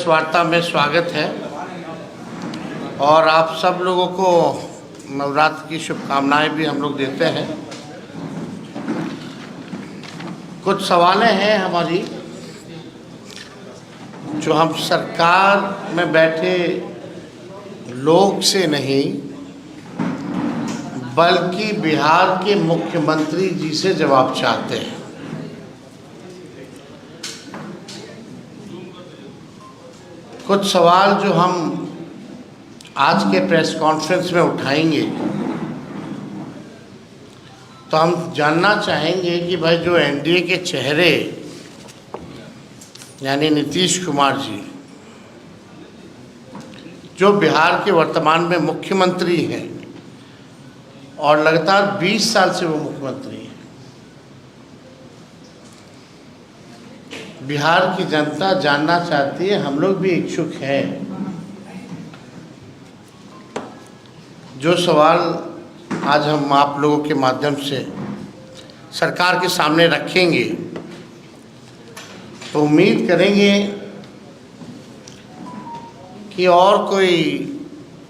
वार्ता में स्वागत है और आप सब लोगों को नवरात्र की शुभकामनाएं भी हम लोग देते हैं। कुछ सवालें हैं हमारी जो हम सरकार में बैठे लोग से नहीं बल्कि बिहार के मुख्यमंत्री जी से जवाब चाहते हैं। कुछ सवाल जो हम आज के प्रेस कॉन्फ्रेंस में उठाएंगे तो हम जानना चाहेंगे कि भाई जो एनडीए के चेहरे यानी नीतीश कुमार जी जो बिहार के वर्तमान में मुख्यमंत्री हैं और लगातार 20 साल से वो मुख्यमंत्री हैं, बिहार की जनता जानना चाहती है, हम लोग भी इच्छुक हैं। जो सवाल आज हम आप लोगों के माध्यम से सरकार के सामने रखेंगे तो उम्मीद करेंगे कि और कोई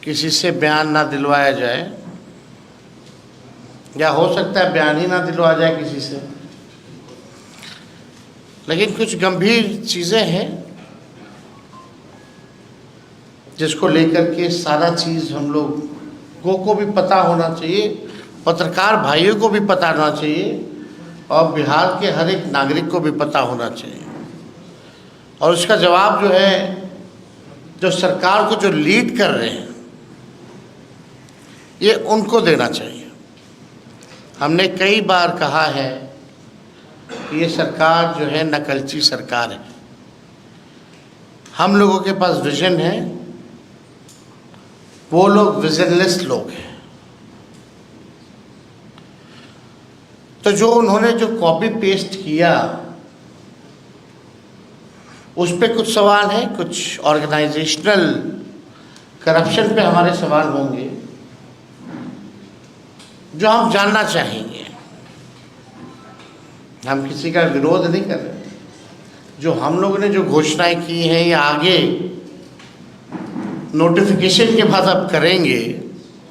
किसी से बयान ना दिलवाया जाए या हो सकता है बयान ही ना दिलवा जाए किसी से, लेकिन कुछ गंभीर चीज़ें हैं जिसको लेकर के सारा चीज़ हम लोगों को भी पता होना चाहिए, पत्रकार भाइयों को भी पता होना चाहिए और बिहार के हर एक नागरिक को भी पता होना चाहिए। और उसका जवाब जो है, जो सरकार को जो लीड कर रहे हैं, ये उनको देना चाहिए। हमने कई बार कहा है कि ये सरकार जो है नकलची सरकार है। हम लोगों के पास विजन है, वो लोग विजनलेस लोग हैं। तो जो उन्होंने जो कॉपी पेस्ट किया उस पे कुछ सवाल हैं, कुछ ऑर्गेनाइजेशनल करप्शन पे हमारे सवाल होंगे जो हम जानना चाहेंगे। हम किसी का विरोध नहीं कर रहे, जो हम लोगों ने जो घोषणाएं की हैं या आगे नोटिफिकेशन के बाद अब करेंगे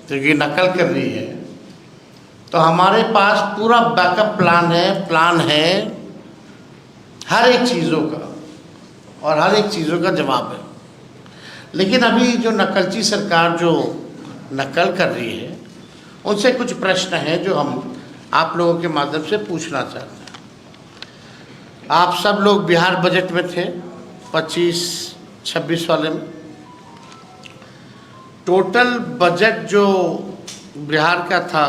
क्योंकि तो नकल कर रही है, तो हमारे पास पूरा बैकअप प्लान है हर एक चीज़ों का और हर एक चीज़ों का जवाब है। लेकिन अभी जो नकलची सरकार जो नकल कर रही है उनसे कुछ प्रश्न हैं जो हम आप लोगों के माध्यम से पूछना चाहते हैं। आप सब लोग बिहार बजट में थे 25-26 वाले में। टोटल बजट जो बिहार का था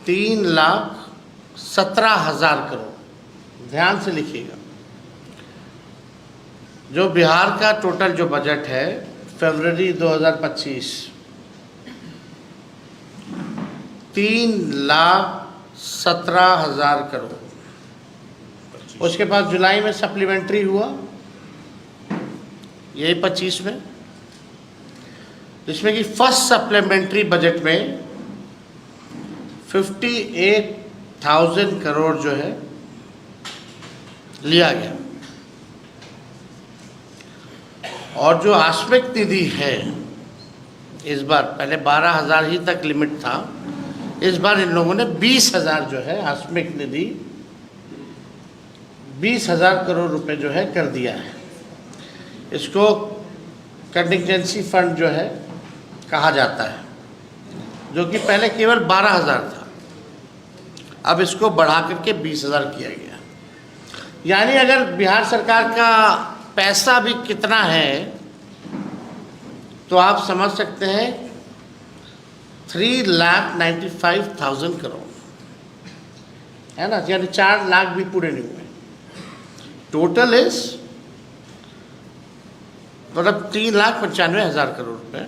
3,17,000 करोड़। ध्यान से लिखिएगा, जो बिहार का टोटल जो बजट है फरवरी 2025 3,17,000 करोड़। उसके बाद जुलाई में सप्लीमेंट्री हुआ, यही 25 में, जिसमें कि फर्स्ट सप्लीमेंट्री बजट में 58,000 करोड़ जो है लिया गया। और जो आस्मिक निधि है इस बार, पहले 12,000 ही तक लिमिट था, इस बार इन लोगों ने 20,000 जो है आस्मिक निधि 20,000 करोड़ रुपए जो है कर दिया है। इसको कंटिजेंसी फंड जो है कहा जाता है, जो कि पहले केवल 12,000 था, अब इसको बढ़ा करके 20,000 किया गया। यानी अगर बिहार सरकार का पैसा भी कितना है तो आप समझ सकते हैं 3,95,000 करोड़ है ना, यानी 4 लाख भी पूरे नहीं हुए। टोटल इज मतलब 3,95,000 करोड़ रुपए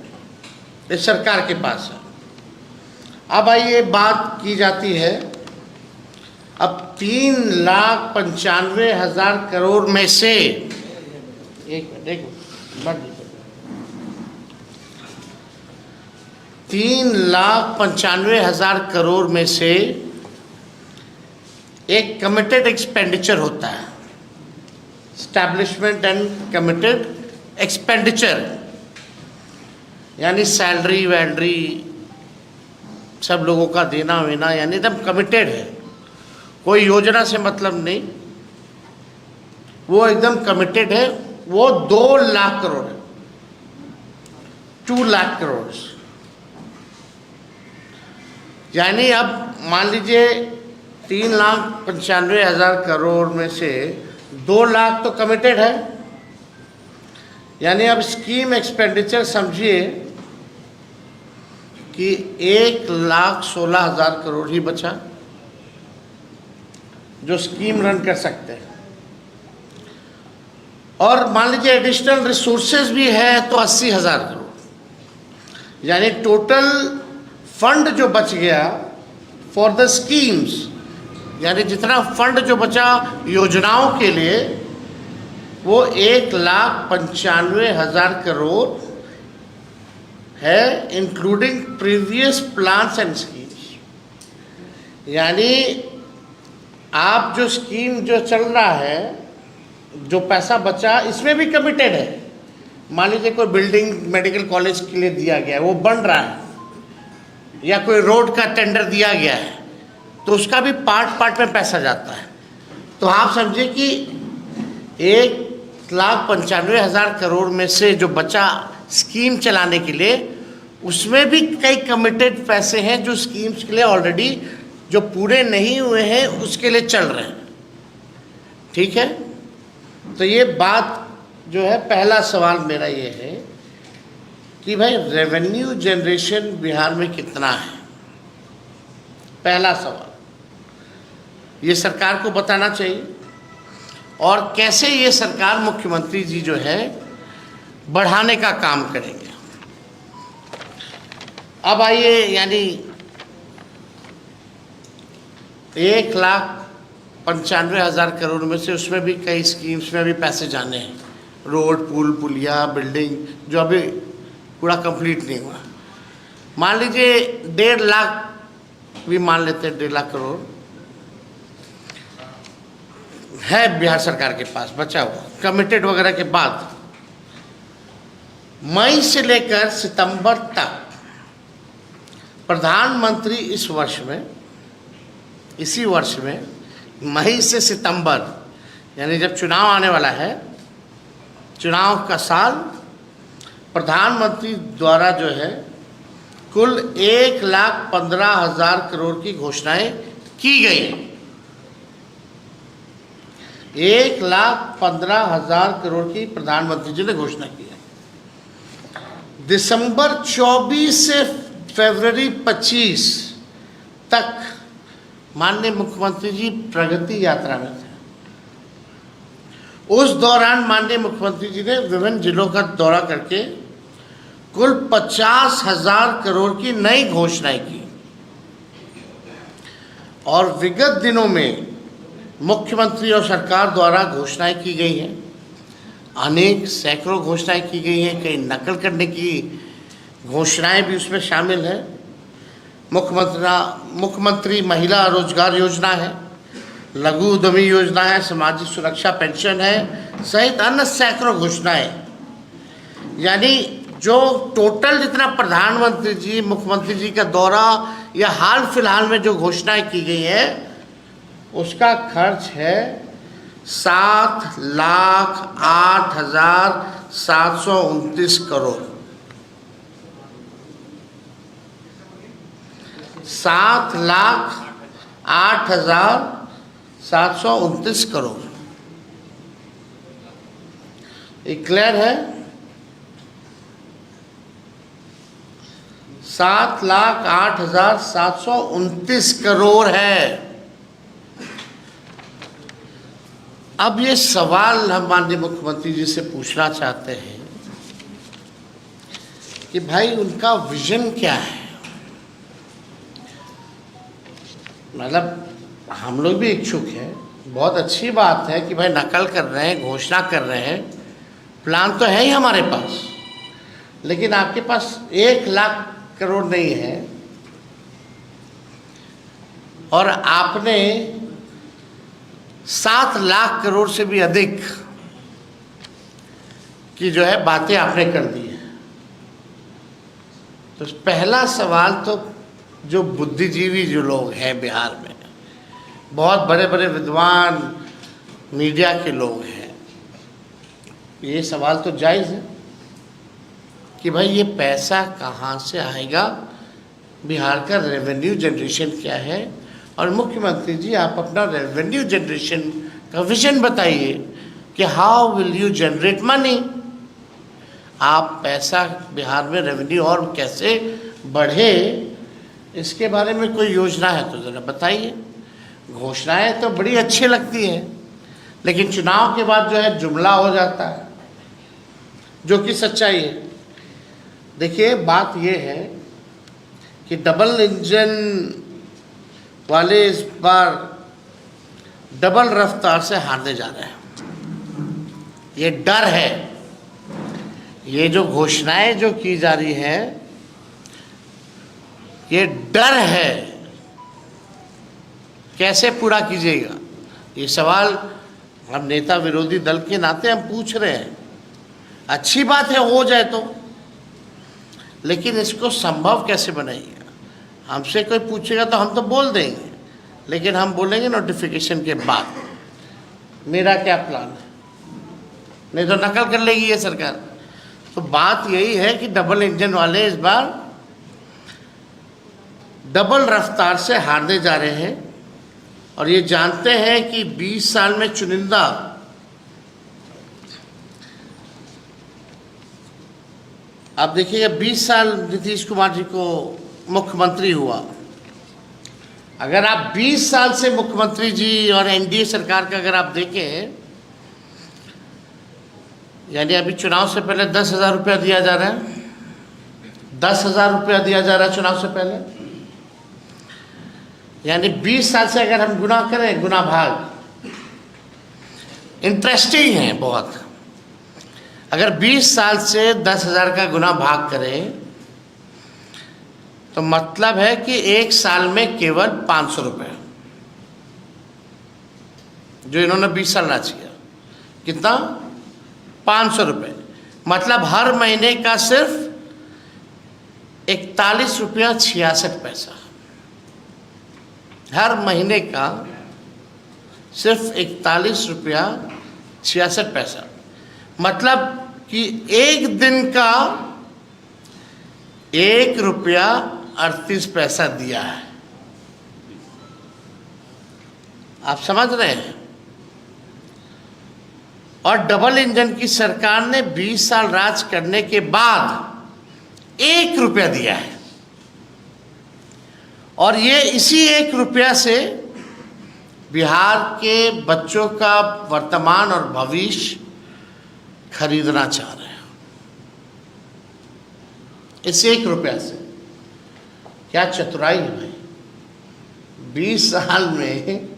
इस सरकार के पास है। अब आइए बात की जाती है, अब 3,95,000 करोड़ में से एक मिनट 3,95,000 करोड़ में से एक कमिटेड एक्सपेंडिचर होता है स्टैब्लिशमेंट एंड कमिटेड एक्सपेंडिचर, यानी सैलरी वैलरी सब लोगों का देना वेना, यानी एकदम कमिटेड है, कोई योजना से मतलब नहीं, वो एकदम कमिटेड है। वो 2 लाख करोड़ है, 2 लाख करोड़। यानी अब मान लीजिए 3,95,000 करोड़ में से 2 लाख तो कमिटेड है, यानी अब स्कीम एक्सपेंडिचर समझिए कि 1,16,000 करोड़ ही बचा जो स्कीम रन कर सकते हैं। और मान लीजिए एडिशनल रिसोर्सेज भी है तो 80,000 करोड़, यानी टोटल फंड जो बच गया फॉर द स्कीम्स, यानी जितना फंड जो बचा योजनाओं के लिए वो 1,95,000 करोड़ है, including previous plans and schemes. यानी आप जो स्कीम जो चल रहा है, जो पैसा बचा इसमें भी कमिटेड है। मान लीजिए कोई बिल्डिंग मेडिकल कॉलेज के लिए दिया गया है, वो बन रहा है, या कोई रोड का टेंडर दिया गया है, तो उसका भी पार्ट में पैसा जाता है। तो आप समझिए कि 1,95,000 करोड़ में से जो बचा स्कीम चलाने के लिए, उसमें भी कई कमिटेड पैसे हैं जो स्कीम्स के लिए ऑलरेडी जो पूरे नहीं हुए हैं उसके लिए चल रहे हैं। ठीक है, तो ये बात जो है, पहला सवाल मेरा ये है कि भाई रेवेन्यू जनरेशन बिहार में कितना है। पहला सवाल ये सरकार को बताना चाहिए, और कैसे ये सरकार मुख्यमंत्री जी जो है बढ़ाने का काम करेंगे। अब आइए, यानी 1,95,000 करोड़ में से उसमें भी कई स्कीम्स में भी पैसे जाने हैं, रोड पुल पुलिया बिल्डिंग जो अभी पूरा कंप्लीट नहीं हुआ। मान लीजिए 1.5 लाख भी मान लेते हैं, 1.5 लाख करोड़ है बिहार सरकार के पास बचा हुआ कमिटेड वगैरह के बाद। मई से लेकर सितंबर तक प्रधानमंत्री इस वर्ष में, इसी वर्ष में मई से सितंबर, यानी जब चुनाव आने वाला है, चुनाव का साल, प्रधानमंत्री द्वारा जो है कुल 1,15,000 करोड़ की घोषणाएं की गई। 1,15,000 करोड़ की प्रधानमंत्री जी ने घोषणा की है। दिसंबर 24 से फरवरी 25 तक माननीय मुख्यमंत्री जी प्रगति यात्रा में थे। उस दौरान माननीय मुख्यमंत्री जी ने विभिन्न जिलों का दौरा करके कुल 50,000 करोड़ की नई घोषणाएं की। और विगत दिनों में मुख्यमंत्री और सरकार द्वारा घोषणाएं की गई हैं, अनेक सैकड़ों घोषणाएं की गई हैं, कई नकल करने की घोषणाएं भी उसमें शामिल हैं। मुख्यमंत्री महिला रोजगार योजना है, लघु उद्यमी योजना है, सामाजिक सुरक्षा पेंशन है, सहित अन्य सैकड़ों घोषणाएं। यानी जो टोटल जितना प्रधानमंत्री जी मुख्यमंत्री जी का दौरा या हाल फिलहाल में जो घोषणाएं की गई है उसका खर्च है 7,08,729 करोड़। 7,08,729 करोड़। ये क्लियर है? 7,08,729 करोड़ है। अब ये सवाल हम माननीय मुख्यमंत्री जी से पूछना चाहते हैं कि भाई उनका विजन क्या है। मतलब हम लोग भी इच्छुक हैं, बहुत अच्छी बात है कि भाई नकल कर रहे हैं, घोषणा कर रहे हैं, प्लान तो है ही हमारे पास, लेकिन आपके पास 1 लाख करोड़ नहीं है और आपने 7 लाख करोड़ से भी अधिक की जो है बातें आपने कर दी हैं। तो पहला सवाल तो जो बुद्धिजीवी जो लोग हैं बिहार में, बहुत बड़े बड़े विद्वान मीडिया के लोग हैं, ये सवाल तो जायज़ है कि भाई ये पैसा कहाँ से आएगा, बिहार का रेवेन्यू जनरेशन क्या है, और मुख्यमंत्री जी आप अपना रेवेन्यू जनरेशन का विजन बताइए कि how will you generate money, आप पैसा बिहार में रेवेन्यू और कैसे बढ़े, इसके बारे में कोई योजना है तो ज़रा बताइए। घोषणाएं तो बड़ी अच्छी लगती हैं, लेकिन चुनाव के बाद जो है जुमला हो जाता है, जो कि सच्चाई है। देखिए बात ये है कि डबल इंजन वाले इस बार डबल रफ्तार से हारने जा रहे हैं, ये डर है। ये जो घोषणाएं जो की जा रही हैं, ये डर है, कैसे पूरा कीजिएगा, ये सवाल हम नेता विरोधी दल के नाते हम पूछ रहे हैं। अच्छी बात है हो जाए तो, लेकिन इसको संभव कैसे बनाइए। हमसे कोई पूछेगा तो हम तो बोल देंगे, लेकिन हम बोलेंगे नोटिफिकेशन के बाद मेरा क्या प्लान है, नहीं तो नकल कर लेगी ये सरकार। तो बात यही है कि डबल इंजन वाले इस बार डबल रफ्तार से हारने जा रहे हैं, और ये जानते हैं कि 20 साल में चुनिंदा आप देखिएगा 20 साल नीतीश कुमार जी को मुख्यमंत्री हुआ। अगर आप 20 साल से मुख्यमंत्री जी और एनडीए सरकार का अगर आप देखें, यानी अभी चुनाव से पहले 10,000 रुपया दिया जा रहा है, 10,000 रुपया दिया जा रहा है चुनाव से पहले, यानी 20 साल से अगर हम गुना करें, गुना भाग, इंटरेस्टिंग है बहुत। अगर 20 साल से 10,000 का गुना भाग करें तो मतलब है कि एक साल में केवल 500 रुपये, जो इन्होंने 20 साल राज किया, कितना 500 रुपये, मतलब हर महीने का सिर्फ 41 रुपया 66 पैसा, हर महीने का सिर्फ 41 रुपया 66 पैसा, मतलब कि एक दिन का 1 रुपया 38 पैसा दिया है। आप समझ रहे हैं। और डबल इंजन की सरकार ने 20 साल राज करने के बाद 1 रुपया दिया है, और ये इसी 1 रुपया से बिहार के बच्चों का वर्तमान और भविष्य खरीदना चाह रहे हैं। इस 1 रुपया से क्या चतुराई है भाई। 20 साल में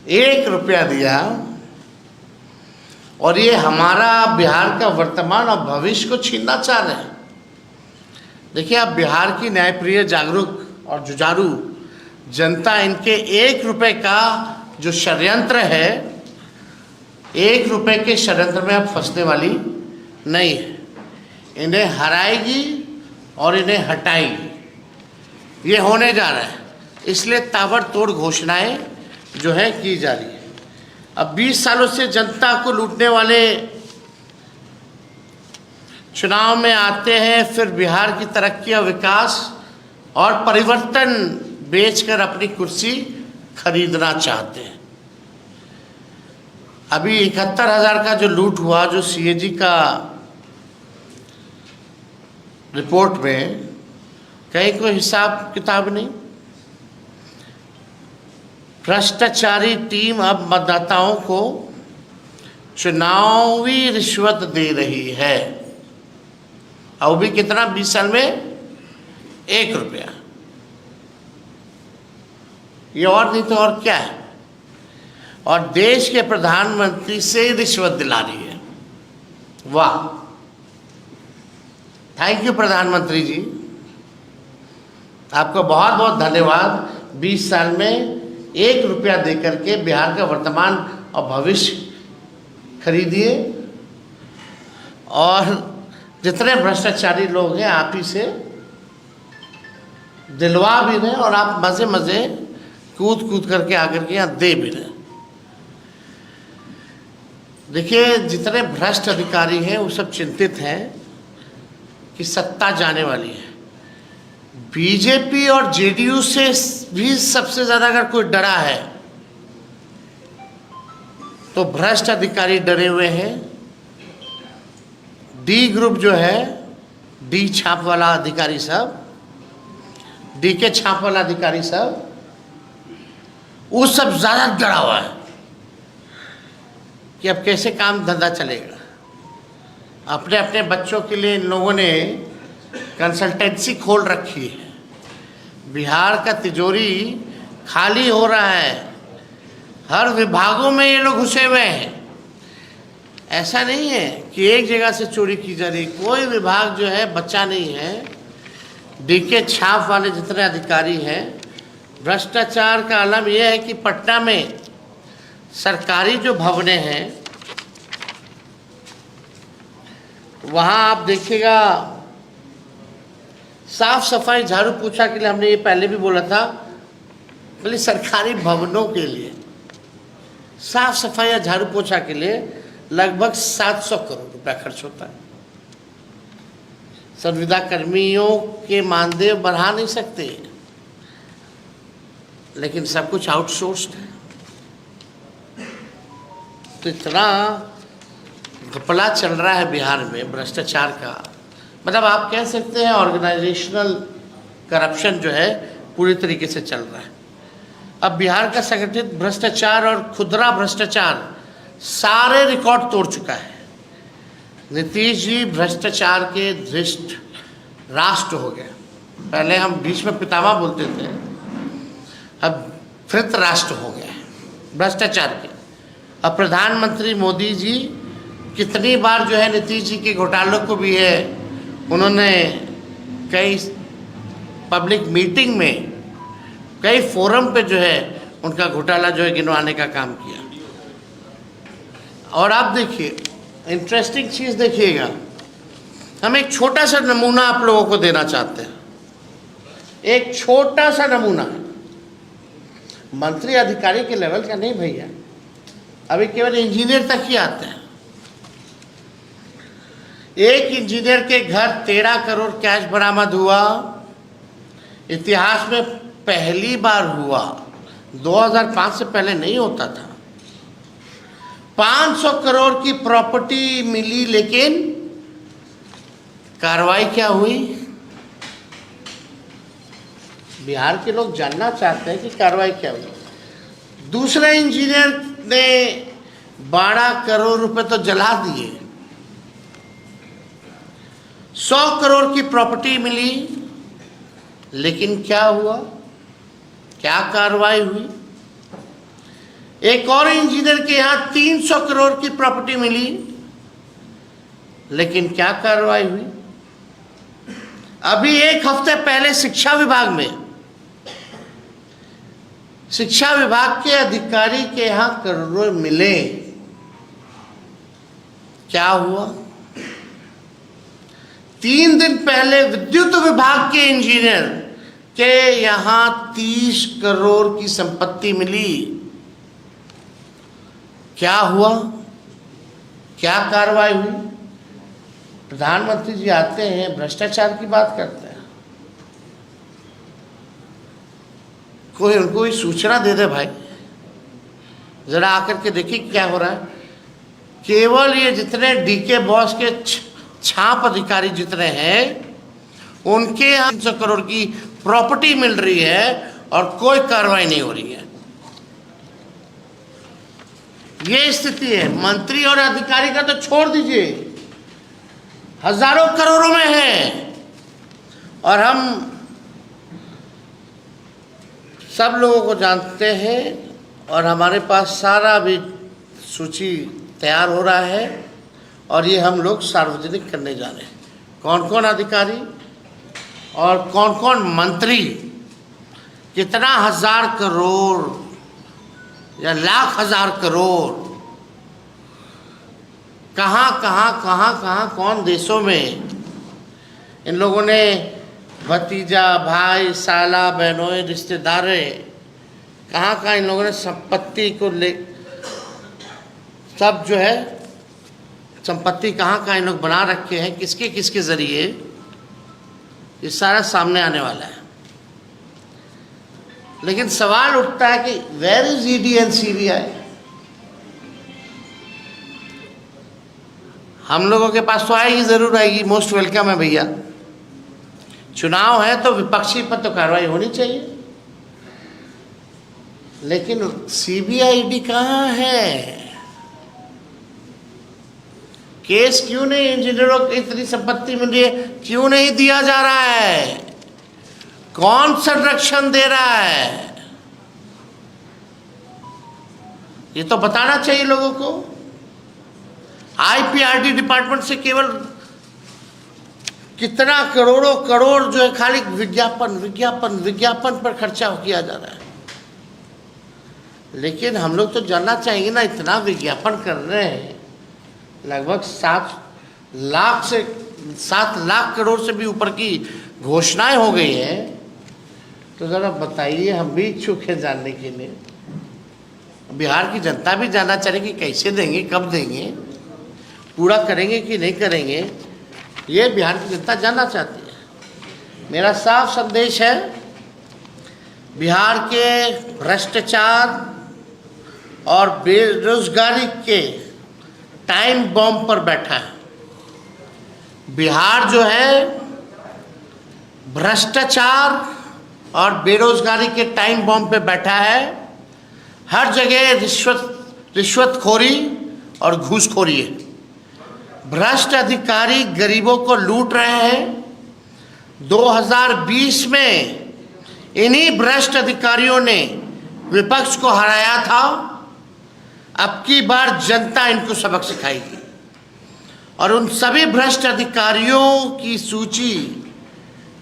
1 रुपया दिया, और ये हमारा बिहार का वर्तमान और भविष्य को छीनना चाह रहे हैं। देखिए आप बिहार की न्यायप्रिय, जागरूक और जुझारू जनता इनके 1 रुपये का जो षड्यंत्र है, 1 रुपये के षड्यंत्र में अब फंसने वाली नहीं है। इन्हें हराएगी और इन्हें हटाएगी, ये होने जा रहा है। इसलिए ताबड़तोड़ घोषणाएं जो है की जा रही है। अब 20 सालों से जनता को लूटने वाले चुनाव में आते हैं, फिर बिहार की तरक्की और विकास और परिवर्तन बेचकर अपनी कुर्सी खरीदना चाहते हैं। अभी 71,000 का जो लूट हुआ, जो सीएजी का रिपोर्ट में कहीं कोई हिसाब किताब नहीं। भ्रष्टाचारी टीम अब मतदाताओं को चुनावी रिश्वत दे रही है, और भी कितना 20 साल में 1 रुपया। ये और नहीं तो और क्या है। और देश के प्रधानमंत्री से रिश्वत दिला रही है। वाह, थैंक यू प्रधानमंत्री जी, आपको बहुत बहुत धन्यवाद। 20 साल में 1 रुपया देकर के बिहार का वर्तमान और भविष्य खरीदिए और जितने भ्रष्टाचारी लोग हैं आप ही से दिलवा भी रहे और आप मज़े मज़े कूद कूद करके आकर के यहाँ दे भी रहे। देखिए, जितने भ्रष्ट अधिकारी हैं वो सब चिंतित हैं कि सत्ता जाने वाली है। बीजेपी और जेडीयू से भी सबसे ज़्यादा अगर कोई डरा है तो भ्रष्ट अधिकारी डरे हुए हैं। डी ग्रुप जो है, डी छाप वाला अधिकारी सब, डी के छाप वाला अधिकारी सब, वो सब ज़्यादा डरा हुआ है कि अब कैसे काम धंधा चलेगा। अपने अपने बच्चों के लिए इन लोगों ने कंसल्टेंसी खोल रखी है। बिहार का तिजोरी खाली हो रहा है, हर विभागों में ये लोग घुसे हुए हैं। ऐसा नहीं है कि एक जगह से चोरी की जा रही, कोई विभाग जो है बच्चा नहीं है। डीके छाप वाले जितने अधिकारी हैं, भ्रष्टाचार का आलम यह है कि पटना में सरकारी जो भवनें हैं वहाँ आप देखिएगा साफ सफाई झाड़ू पोछा के लिए, हमने ये पहले भी बोला था, बोले सरकारी भवनों के लिए साफ सफाई या झाड़ू पोछा के लिए लगभग 700 करोड़ रुपया खर्च होता है। संविदा कर्मियों के मानदेय बढ़ा नहीं सकते, लेकिन सब कुछ आउटसोर्स्ड है। तो इतना घपला चल रहा है बिहार में भ्रष्टाचार का, मतलब आप कह सकते हैं ऑर्गेनाइजेशनल करप्शन जो है पूरी तरीके से चल रहा है। अब बिहार का संगठित भ्रष्टाचार और खुदरा भ्रष्टाचार सारे रिकॉर्ड तोड़ चुका है। नीतीश जी भ्रष्टाचार के धृष्ट राष्ट्र हो गए। पहले हम बीच में पितामह बोलते थे, अब धृत राष्ट्र हो गए भ्रष्टाचार के। अब प्रधानमंत्री मोदी जी कितनी बार जो है नीतीश जी के घोटालों को भी है उन्होंने कई पब्लिक मीटिंग में, कई फोरम पे जो है उनका घोटाला जो है गिनवाने का काम किया। और आप देखिए, इंटरेस्टिंग चीज़ देखिएगा, हम एक छोटा सा नमूना आप लोगों को देना चाहते हैं। एक छोटा सा नमूना, मंत्री अधिकारी के लेवल का नहीं भैया, अभी केवल इंजीनियर तक ही आते हैं। एक इंजीनियर के घर 13 करोड़ कैश बरामद हुआ, इतिहास में पहली बार हुआ, 2005 से पहले नहीं होता था। 500 करोड़ की प्रॉपर्टी मिली, लेकिन कार्रवाई क्या हुई? बिहार के लोग जानना चाहते हैं कि कार्रवाई क्या हुई। दूसरे इंजीनियर ने 12 करोड़ रुपए तो जला दिए। 100 करोड़ की प्रॉपर्टी मिली, लेकिन क्या हुआ? क्या कार्रवाई हुई? एक और इंजीनियर के यहाँ 300 करोड़ की प्रॉपर्टी मिली, लेकिन क्या कार्रवाई हुई? अभी एक हफ्ते पहले शिक्षा विभाग में, शिक्षा विभाग के अधिकारी के यहाँ करोड़ों मिले, क्या हुआ? 3 दिन पहले विद्युत विभाग के इंजीनियर के यहाँ 30 करोड़ की संपत्ति मिली, क्या हुआ? क्या कार्रवाई हुई? प्रधानमंत्री जी आते हैं, भ्रष्टाचार की बात करते हैं, कोई उनको भी सूचना दे दे भाई, जरा आकर के देखिए क्या हो रहा है। केवल ये जितने डीके बॉस के छाप अधिकारी जितने हैं, उनके यहाँ 300 करोड़ की प्रॉपर्टी मिल रही है और कोई कार्रवाई नहीं हो रही है। ये स्थिति है। मंत्री और अधिकारी का तो छोड़ दीजिए, हजारों करोड़ों में है। और हम सब लोगों को जानते हैं और हमारे पास सारा भी सूची तैयार हो रहा है और ये हम लोग सार्वजनिक करने जा रहे हैं। कौन कौन अधिकारी और कौन कौन मंत्री कितना हजार करोड़ या लाख हजार करोड़ कहाँ कौन देशों में इन लोगों ने भतीजा, भाई, साला, बहनों, रिश्तेदारे, कहाँ इन लोगों ने संपत्ति को ले, सब जो है संपत्ति कहाँ इन लोग बना रखे हैं, किसके किसके ज़रिए, ये सारा सामने आने वाला है। लेकिन सवाल उठता है कि where is ED and CBI? हम लोगों के पास तो आएगी, ज़रूर आएगी, मोस्ट वेलकम है भैया। चुनाव है तो विपक्षी पर तो कार्रवाई होनी चाहिए, लेकिन सीबीआई ईडी कहाँ है? केस क्यों नहीं इंजीनियरों की इतनी संपत्ति मिली है, क्यों नहीं दिया जा रहा है? कौन संरक्षण दे रहा है? ये तो बताना चाहिए लोगों को। आईपीआरडी डिपार्टमेंट से केवल कितना करोड़ों करोड़ जो है खाली विज्ञापन पर खर्चा किया जा रहा है। लेकिन हम लोग तो जानना चाहिए ना, इतना विज्ञापन कर रहे हैं, लगभग 7 लाख करोड़ से भी ऊपर की घोषणाएं हो गई हैं, तो ज़रा बताइए, हम भी इच्छुक हैं जानने के लिए। बिहार की जनता भी जानना चाहे कि कैसे देंगे, कब देंगे, पूरा करेंगे कि नहीं करेंगे, ये बिहार की जनता जानना चाहती है। मेरा साफ संदेश है, बिहार के भ्रष्टाचार और बेरोजगारी के टाइम बॉम्ब पर बैठा है। बिहार जो है भ्रष्टाचार और बेरोजगारी के टाइम बॉम्ब पे बैठा है। हर जगह रिश्वतखोरी और घूसखोरी है। भ्रष्ट अधिकारी गरीबों को लूट रहे हैं। 2020 में इन्हीं भ्रष्ट अधिकारियों ने विपक्ष को हराया था। अब की बार जनता इनको सबक सिखाएगी और उन सभी भ्रष्ट अधिकारियों की सूची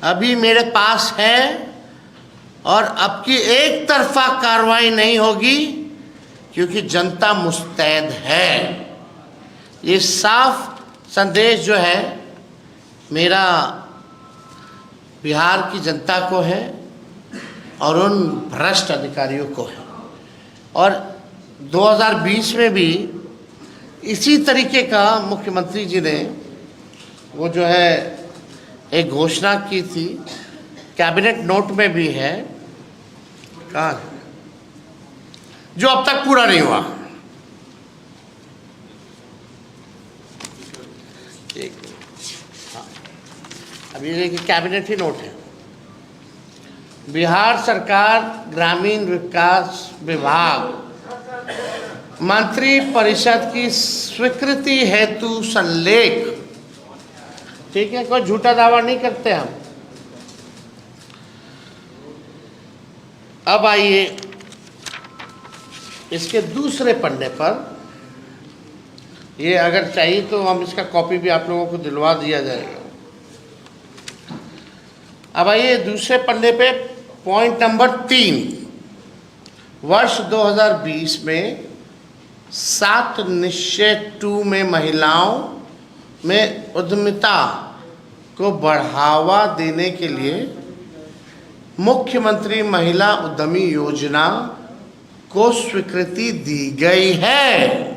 अभी मेरे पास है और अब की एक तरफा कार्रवाई नहीं होगी, क्योंकि जनता मुस्तैद है। ये साफ संदेश जो है मेरा बिहार की जनता को है और उन भ्रष्ट अधिकारियों को है। और 2020 में भी इसी तरीके का मुख्यमंत्री जी ने वो जो है एक घोषणा की थी, कैबिनेट नोट में भी है, कहाँ, जो अब तक पूरा नहीं हुआ। अभी देखिए कैबिनेट ही नोट है। बिहार सरकार ग्रामीण विकास विभाग मंत्री परिषद की स्वीकृति हेतु संलेख, ठीक है, कोई झूठा दावा नहीं करते हम। अब आइए इसके दूसरे पन्ने पर, ये अगर चाहिए तो हम इसका कॉपी भी आप लोगों को दिलवा दिया जाएगा। अब आइए दूसरे पन्ने पे पॉइंट नंबर 3, वर्ष 2020 में 7 निश्चय 2 में महिलाओं में उद्यमिता को बढ़ावा देने के लिए मुख्यमंत्री महिला उद्यमी योजना को स्वीकृति दी गई है।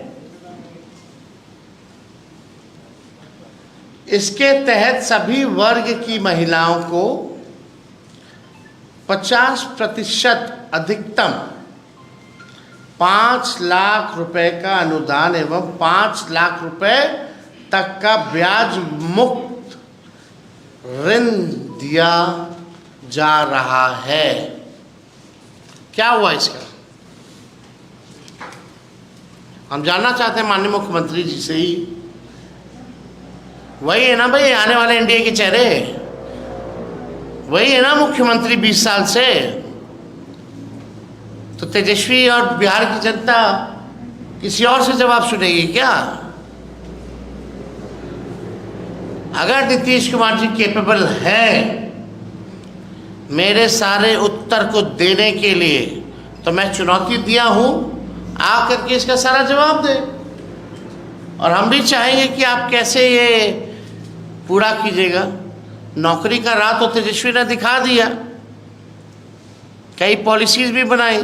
इसके तहत सभी वर्ग की महिलाओं को 50% अधिकतम 5 लाख रुपए का अनुदान एवं 5 लाख रुपए तक का ब्याज मुक्त ऋण दिया जा रहा है। क्या हुआ इसका? हम जानना चाहते हैं माननीय मुख्यमंत्री जी से ही। वही है ना भाई आने वाले एनडीए के चेहरे, वही है ना मुख्यमंत्री 20 साल से। तो तेजस्वी और बिहार की जनता किसी और से जवाब सुनेगी क्या? अगर नीतीश कुमार जी कैपेबल है मेरे सारे उत्तर को देने के लिए, तो मैं चुनौती दिया हूं, आकर के इसका सारा जवाब दे। और हम भी चाहेंगे कि आप कैसे ये पूरा कीजिएगा। नौकरी का राह तो तेजस्वी ने दिखा दिया, कई पॉलिसीज भी बनाई,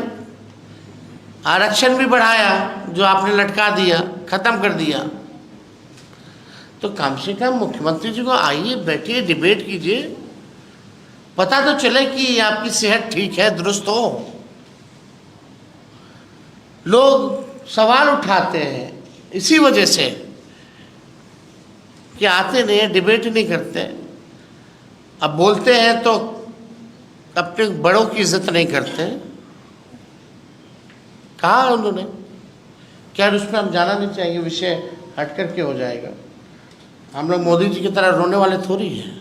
आरक्षण भी बढ़ाया जो आपने लटका दिया, ख़त्म कर दिया। तो कम से कम मुख्यमंत्री जी को आइए, बैठिए, डिबेट कीजिए, पता तो चले कि आपकी सेहत ठीक है, दुरुस्त हो। लोग सवाल उठाते हैं इसी वजह से कि आते नहीं है, डिबेट नहीं करते। अब बोलते हैं तो अपने बड़ों की इज्जत नहीं करते। कहा उन्होंने, क्या उसमें हम जाना नहीं चाहिए, विषय हट करके हो जाएगा। हम लोग मोदी जी की तरह रोने वाले थोड़ी हैं,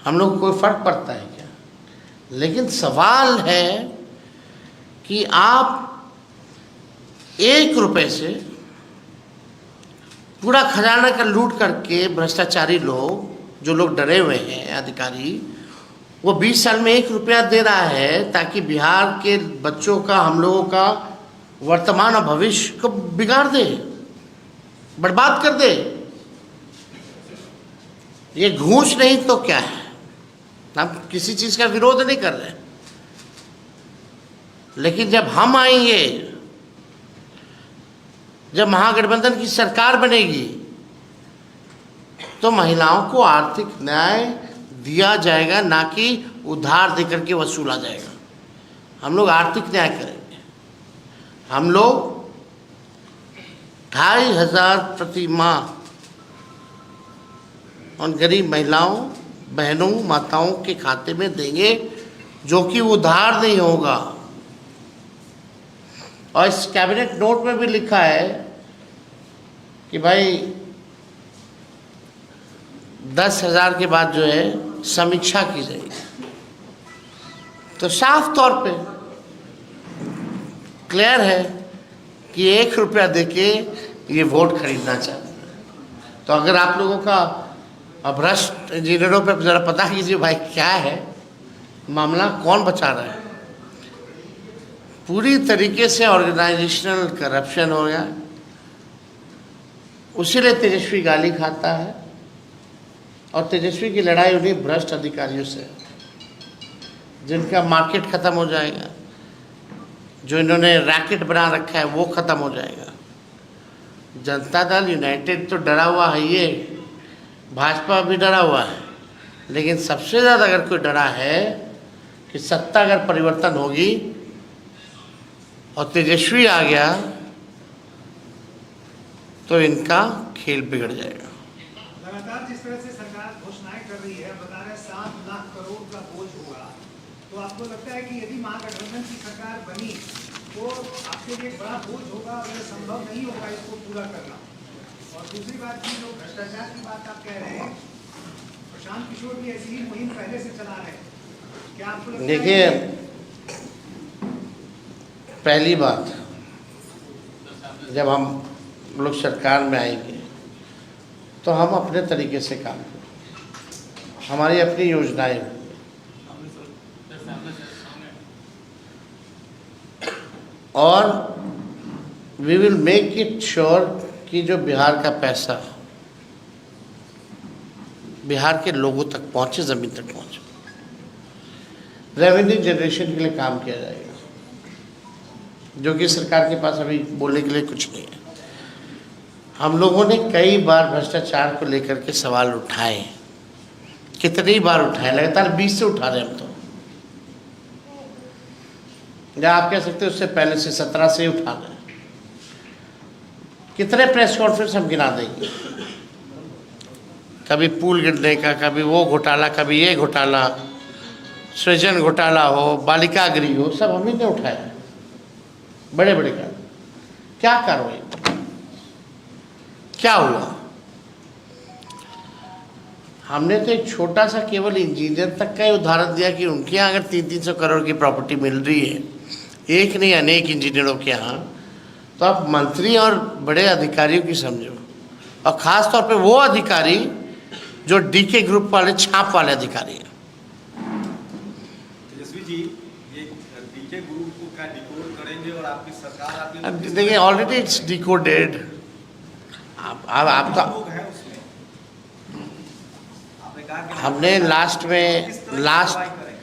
हम लोग को कोई फर्क पड़ता है क्या? लेकिन सवाल है कि आप 1 रुपए से पूरा खजाना का लूट करके, भ्रष्टाचारी लोग, जो लोग डरे हुए हैं अधिकारी, वो 20 साल में 1 रुपया दे रहा है ताकि बिहार के बच्चों का, हम लोगों का वर्तमान और भविष्य को बिगाड़ दे, बर्बाद कर दे। ये घूस नहीं तो क्या है? हम किसी चीज़ का विरोध नहीं कर रहे, लेकिन जब हम आएंगे, जब महागठबंधन की सरकार बनेगी, तो महिलाओं को आर्थिक न्याय दिया जाएगा, ना कि उधार देकर के वसूला जाएगा। हम लोग आर्थिक न्याय करेंगे। हम लोग 2500 प्रति माह उन गरीब महिलाओं, बहनों, माताओं के खाते में देंगे, जो कि उधार नहीं होगा। और इस कैबिनेट नोट में भी लिखा है कि भाई 10,000 के बाद जो है समीक्षा की जाएगी। तो साफ तौर पे क्लियर है कि 1 रुपया देके ये वोट खरीदना चाहते हैं। तो अगर आप लोगों का भ्रष्ट इंजीनियरों पे ज़रा पता कीजिए भाई क्या है मामला, कौन बचा रहा है। पूरी तरीके से ऑर्गेनाइजेशनल करप्शन हो गया, उसीलिए तेजस्वी गाली खाता है। और तेजस्वी की लड़ाई उन्हीं भ्रष्ट अधिकारियों से है, जिनका मार्केट ख़त्म हो जाएगा, जो इन्होंने रैकेट बना रखा है वो ख़त्म हो जाएगा। जनता दल यूनाइटेड तो डरा हुआ है, ये भाजपा भी डरा हुआ है, लेकिन सबसे ज़्यादा अगर कोई डरा है कि सत्ता अगर परिवर्तन होगी और तेजस्वी आ गया तो इनका खेल बिगड़ जाएगा। लगातार जिस तरह से सरकार घोषणाएं कर रही है, बता रहे 7 लाख करोड़ का बोझ होगा, तो आपको लगता है कि यदि महागठबंधन की सरकार बनी तो आपके लिए बड़ा बोझ होगा और यह संभव नहीं होगा इसको पूरा करना? और दूसरी बात की, जो भ्रष्टाचार की बात आप कह रहे हैं, प्रशांत किशोर भी ऐसी ही मुहिम पहले से चला रहे हैं, क्या आपको लगता है? देखिए, पहली बात, जब हम लोग सरकार में आएंगे तो हम अपने तरीके से काम करेंगे, हमारी अपनी योजनाएं होंगी, और we will make it sure कि जो बिहार का पैसा बिहार के लोगों तक पहुंचे, ज़मीन तक पहुंचे। रेवेन्यू जनरेशन के लिए काम किया जाएगा, जो कि सरकार के पास अभी बोलने के लिए कुछ नहीं है। हम लोगों ने कई बार भ्रष्टाचार को लेकर के सवाल उठाए, कितनी बार उठाए, लगातार 20 से उठा रहे हम तो, या आप कह सकते हैं उससे पहले से 17 से ही उठा रहे हैं। कितने प्रेस कॉन्फ्रेंस हम गिना देंगे, कभी पुल गिरने का, कभी वो घोटाला, कभी ये घोटाला, सृजन घोटाला हो, बालिका गृह हो, सब हम ही ने उठाया, बड़े बड़े का। क्या कार्रवाई, क्या हुआ? हमने तो एक छोटा सा केवल इंजीनियर तक का ही उदाहरण दिया कि उनके यहाँ अगर 300-300 करोड़ की प्रॉपर्टी मिल रही है, एक नहीं अनेक इंजीनियरों के यहाँ, तो आप मंत्री और बड़े अधिकारियों की समझो, और ख़ास तौर पे वो अधिकारी जो डीके ग्रुप वाले, छाप वाले अधिकारी हैं। तेजस्वी जी, ये डीके ग्रुप को क्या डिकोड करेंगे और आपकी सरकार आपके अब देखिए ऑलरेडी इट्स डिकोडेड। अब आप तो लोग हैं उसमें। आपने कहा कि हमने लास्ट में किस तरह की कार्रवाई करें?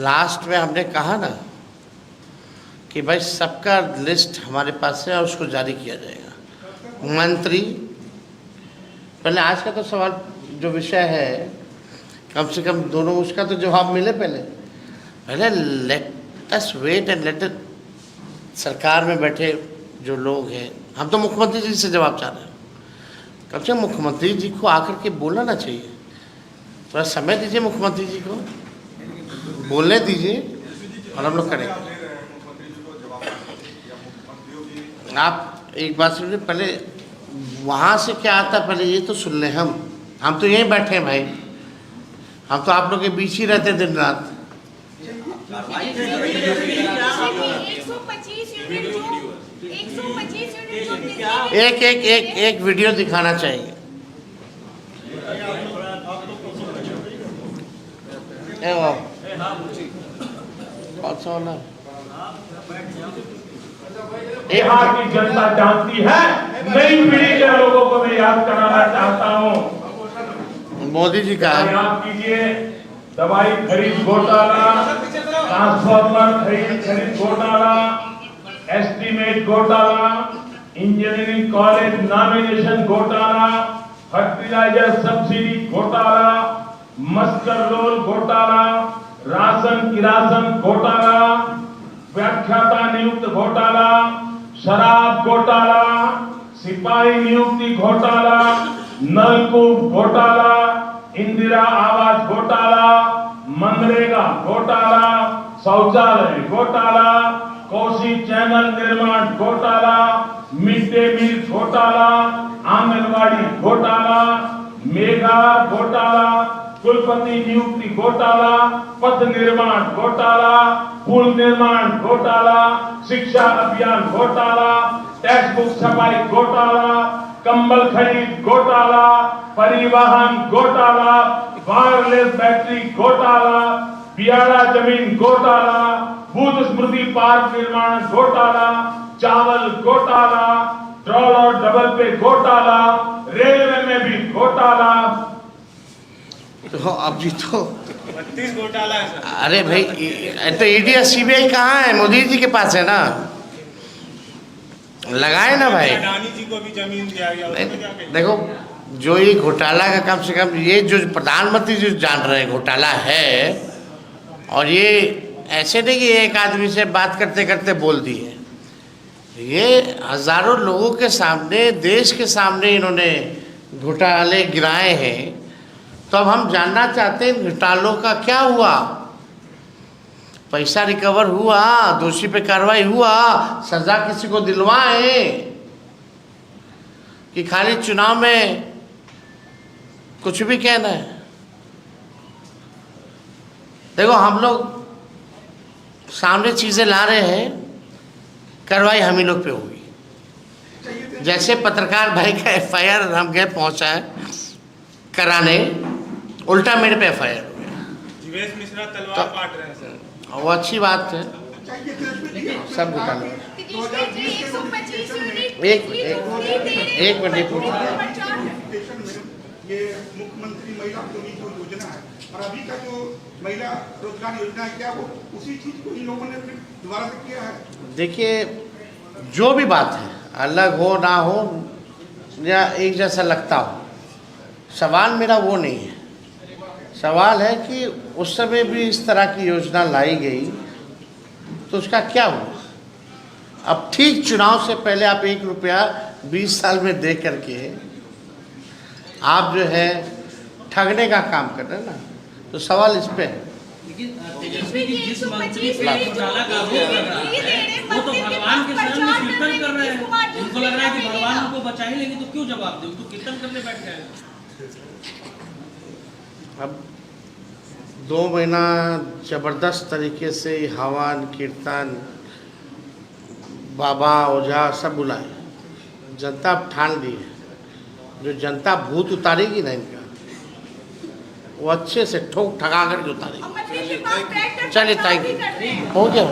लास्ट में हमने कहा ना कि भाई सबका लिस्ट हमारे पास है और उसको जारी किया जाएगा। मंत्री पहले आज का तो सवाल जो विषय है कम से कम दोनों उसका तो जवाब मिले पहले let us wait and let सरकार में बैठे जो लोग हैं, हम तो मुख्यमंत्री जी से जवाब चाह रहे हैं। कम से कम मुख्यमंत्री जी को आकर के बोलना चाहिए। थोड़ा समय दीजिए मुख्यमंत्री जी को, बोलने दीजिए और हम लोग करेंगे। आप एक बात सुनिए, पहले वहाँ से क्या आता पहले ये तो सुन लें। हम तो यहीं बैठे हैं भाई, हम तो आप लोग के बीच ही रहते दिन रात। 125 एक वीडियो दिखाना चाहिए। बिहार की जनता जानती है। नई पीढ़ी के लोगों को मैं याद कराना चाहता हूँ। मोदी जी का याद कीजिए, दवाई खरीद घोटाला, ट्रांसफार्मर खरीद घोटाला, एस्टीमेट घोटाला, इंजीनियरिंग कॉलेज नॉमिनेशन घोटाला, फर्टिलाइजर सब्सिडी घोटाला, मस्टर रोल घोटाला, राशन किरासन घोटाला, व्याख्याता नियुक्त घोटाला, शराब घोटाला, सिपाही नियुक्ति घोटाला, नलकूप घोटाला, इंदिरा आवास घोटाला, मनरेगा घोटाला, शौचालय घोटाला, कोसी चैनल निर्माण घोटाला, मिड डे मील घोटाला, आंगनबाड़ी घोटाला, मेगा घोटाला, कुलपति नियुक्ति घोटाला, पथ निर्माण घोटाला, पुल निर्माण घोटाला, शिक्षा अभियान घोटाला, टेक्स्ट बुक छपाई घोटाला, कंबल खरीद घोटाला, परिवहन घोटाला, वायरलेस बैटरी घोटाला, बियाड़ा जमीन घोटाला, बुद्ध स्मृति पार्क निर्माण घोटाला, चावल घोटाला, ट्रोल और डबल पे घोटाला, रेलवे में भी घोटाला। तो अभी तो 32 घोटाला है सर। अरे भाई तो ईडी और सीबीआई कहाँ है? मोदी जी के पास है ना, लगाए ना भाई। अडानी जी को भी जमीन दिया गया, उसमें क्या कहेंगे? देखो जो ये घोटाला का कम से कम ये जो प्रधानमंत्री जो जान रहे हैं घोटाला है, और ये ऐसे नहीं कि एक आदमी से बात करते करते बोल दिए, ये हजारों लोगों के सामने देश के सामने इन्होंने घोटाले गिराए हैं। तो अब हम जानना चाहते हैं घोटालों का क्या हुआ, पैसा रिकवर हुआ, दोषी पे कार्रवाई हुआ, सजा किसी को दिलवाए कि खाली चुनाव में कुछ भी कहना है। देखो हम लोग सामने चीजें ला रहे हैं, कार्रवाई हम ही लोग पे होगी। जैसे पत्रकार भाई का एफआईआर हम गए पहुंचा है कराने, उल्टा मेरे पे एफआईआर हो गया। जीवेश मिश्रा तलवार काट रहे हैं सर। वो अच्छी बात है, सब घोटाला। एक मिनट ये मुख्यमंत्री महिला की जो योजना है और अभी का जो महिला रोजगार योजना है, क्या वो उसी चीज को इन लोगों ने फिर दोबारा से किया है? देखिए जो भी बात है, अलग हो ना हो या एक जैसा लगता हो, सवाल मेरा वो नहीं है। सवाल है कि उस समय भी इस तरह की योजना लाई गई तो उसका क्या हुआ। अब ठीक चुनाव से पहले आप 1 रुपया 20 साल में दे करके आप जो है ठगने का काम कर रहे हैं ना, तो सवाल इस पे है। तेजस्वी जी जिस मंत्री पे घोटाला का आरोप लग रहा है वो तो भगवान के शरण में कीर्तन कर रहे हैं। उनको लग रहा है कि भगवान उनको बचा ही लेंगे, तो क्यों जवाब दे, तो कीर्तन करने बैठ गए। अब 2 महीना जबरदस्त तरीके से हवन कीर्तन बाबा ओझा सब बुलाए, जनता अब ठान ली है। जो जनता भूत उतारेगी ना इनका, वो अच्छे से ठोक ठगा करके उतारेगी। चलिए थैंक यू, हो गया।